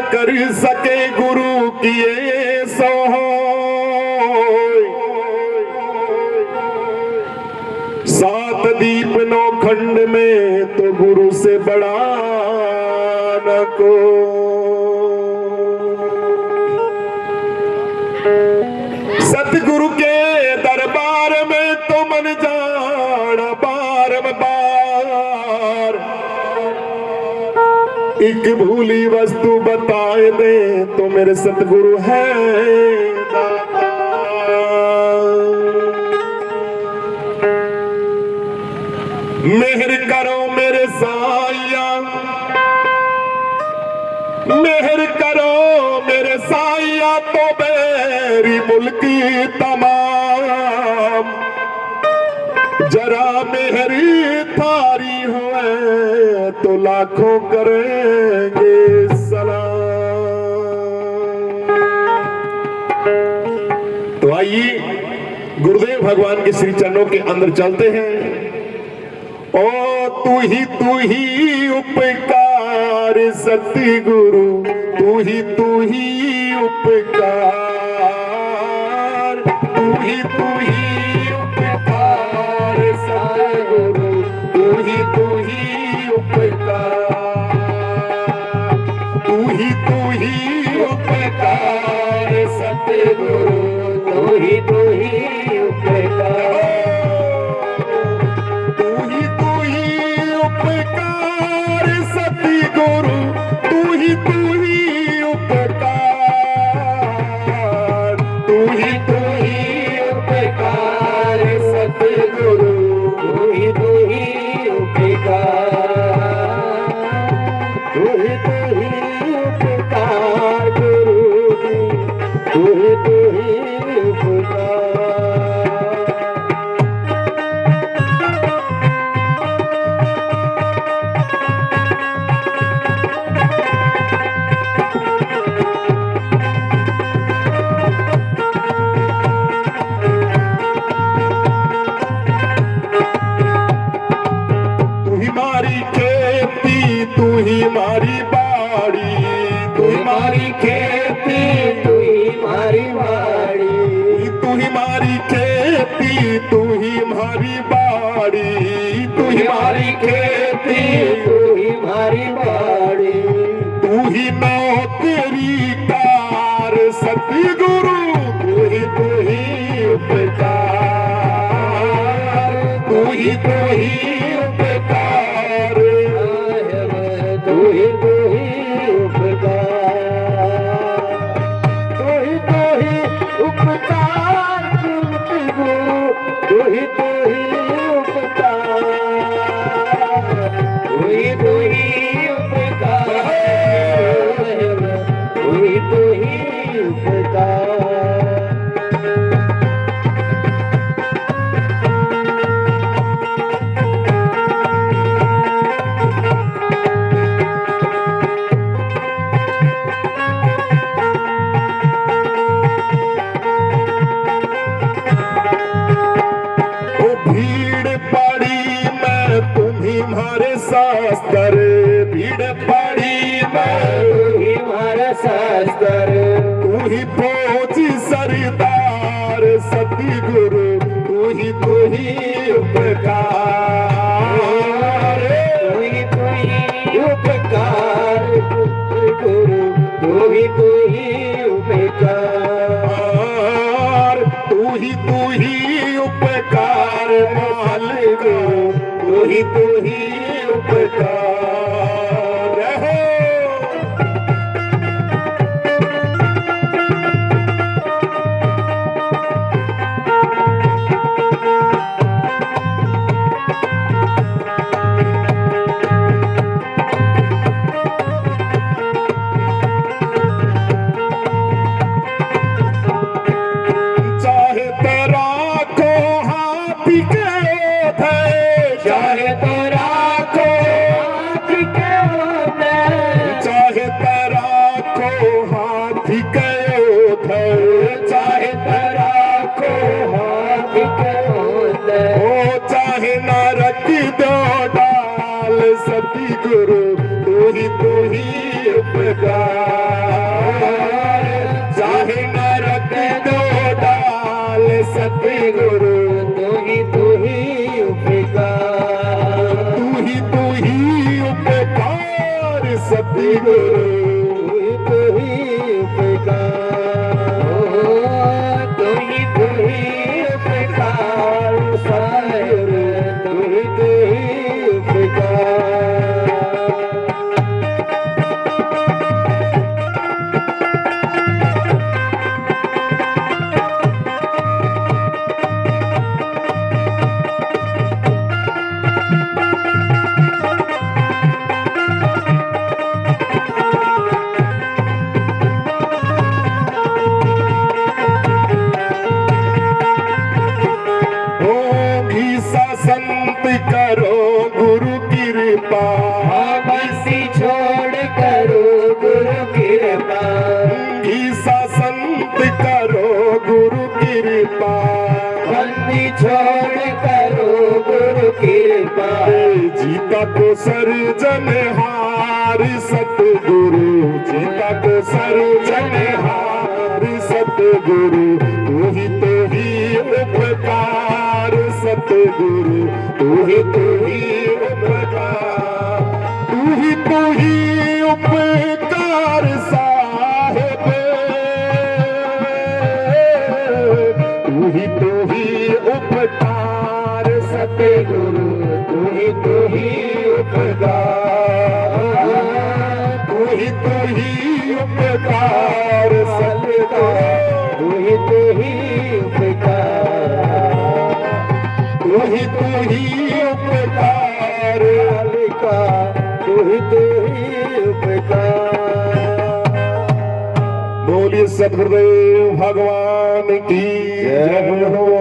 कर सके गुरु किए सो सात दीप नौ खंड में तो गुरु से बड़ा न को। सतगुरु के दरबार में तो मन जाना बार बार, एक भूली वस्तु बताए दे तो मेरे सतगुरु है दाता। मेहर करो मेरे साईया, मेहर करो मेरे साईया तो मेरी मुल्की तमाम, जरा मेहरी थारी होए तो लाखों करेंगे सलाम। तो आइए गुरुदेव भगवान के श्री चरणों के अंदर चलते हैं। ओ तू ही उपकार सतगुरु, तू ही उपकार, तू ही उपकार सतगुरु, तू ही उपकार, तू ही उपकार सतगुरु, तू ही उपकार, उपकार सतगुरु, तू ही उपकार, तू ही उपकार सतगुरु, तू ही उपकार, तू ही उपकार गुरु जी, तू ही उपकार। मारी बाड़ी, तू ही मारी खेती, तू ही मारी बाड़ी, तू ही मारी खेती, तू ही मारी बाड़ी, तू ही मारी खेती, तू ही मारी बाड़ी, तू ही नौकरी कार सतगुरु, तू ही उपकार, तू ही उपकार, तू ही उपकार, तू ही उपकार गुरु, तू ही उपकार, तू ही उपकार, तू ही उपकार। तुम्हारे शास्त्र भीड़ पड़ी मैं, तू ही हमारा शास्त्र, तू ही फौजी सरदार सतगुरु, तू ही उपकार, तू ही उपकार गुरु, तू ही उपकार, तू ही उपकार मालिक, तू ही उपकार हो। चाहे तेरा को हाथी के थे, चाहे तेरा को हाथी के होते, चाहे तेरा को हाथी के होते, चाहे तेरा को हाथी के होते, ओ चाहे नरक दो डाल सतगुरु, तू ही उपकार। सतगुरु तू ही उपकार, तू ही उपकार साहेब, तू ही उपकार। संत करो गुरु कृपा, बंसी छोड़ करो गुरु कृपा, ईसा संत करो गुरु कृपा, बंसी छोड़ करो गुरु कृपा। जीता को सर्जनहार सतगुरु, जीता को सर्जनहार सतगुरु, तू ही उपकार सतगुरु, तू ही उपकार, तू ही उपकार साहेब, तू ही उपकार सतगुरु, तू ही उपकार, तू ही उपकार सतगुरु, तू ही उपकार, तू ही उपकार का तू ही उपकार। बोलिए सतगुरुदेव भगवान की जय हो।